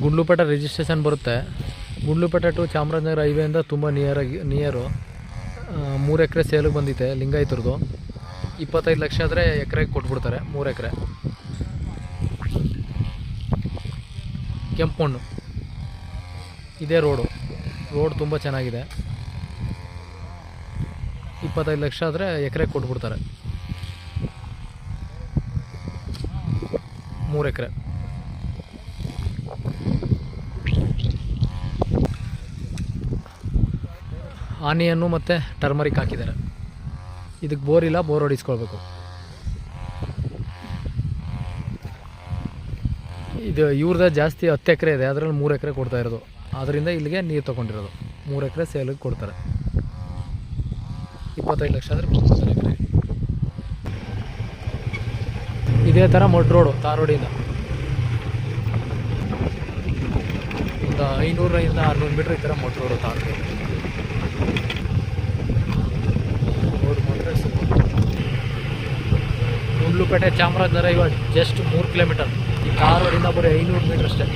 Gundlupet registration ಬರುತ್ತೆ. Gundlupet to Chamarajanagar ಹೈವೇಯಿಂದ ತುಂಬ near 3 ಎಕರೆ ಸೇಲಿಗೆ ಬಂದಿದೆ ಲಿಂಗಾಯತರದು. 25 ಲಕ್ಷ ಆದರೆ ಎಕರೆಗೆ ಕೊಟ್ಬಿಡ್ತಾರೆ. 3 ಎಕರೆ ಕೆಂಪು ಮಣ್ಣು. ಇದೇ ರೋಡ್ ತುಂಬ ಚೆನ್ನಾಗಿದೆ. 25 ಲಕ್ಷ ಆದರೆ ಎಕರೆಗೆ ಕೊಟ್ಬಿಡ್ತಾರೆ. 3 ಎಕರೆ. ಆನಿಯನ್ನು ಮತ್ತು ಟರ್ಮರಿಕ್ ಹಾಕಿದ್ದಾರೆ. ಇದಕ್ಕೆ ಬೋರ್ ಇಲ್ಲ, ಬೋರ್ ಹೊಡಿಸ್ಕೊಳ್ಬೇಕು. ಇದು ಇವ್ರದ್ದು ಜಾಸ್ತಿ 10 ಎಕರೆ ಇದೆ, ಅದರಲ್ಲಿ 3 ಎಕರೆ ಕೊಡ್ತಾ ಇರೋದು. ಆದ್ದರಿಂದ ಇಲ್ಲಿಗೆ ನೀರು ತೊಗೊಂಡಿರೋದು. 3 ಎಕರೆ ಸೇಲಿಗೆ ಕೊಡ್ತಾರೆ. 25 ಲಕ್ಷ ಆದರೆ ಕೊಡ್ತಾರೆ ಎಕರೆ. ಇದೇ ಥರ ಮಡ್ ರೋಡು ತಾರ್ ರೋಡಿಂದ ಒಂದು 500ರಿಂದ 600 ಮೀಟ್ರ್ ಈ ಥರ ಮಡ್ ರೋಡು ತಾರ್ ರೋಡ್ ಮಾಡಿದ್ರೆ ಗುಂಡ್ಲುಪೇಟೆ ಚಾಮರಾಜನಗರ ಇವಾಗ ಜಸ್ಟ್ 3 ಕಿಲೋಮೀಟರ್. ಈ ತಾರ್ ರೋಡಿಂದ ಬರೀ 500 ಮೀಟ್ರ್ ಅಷ್ಟೇ.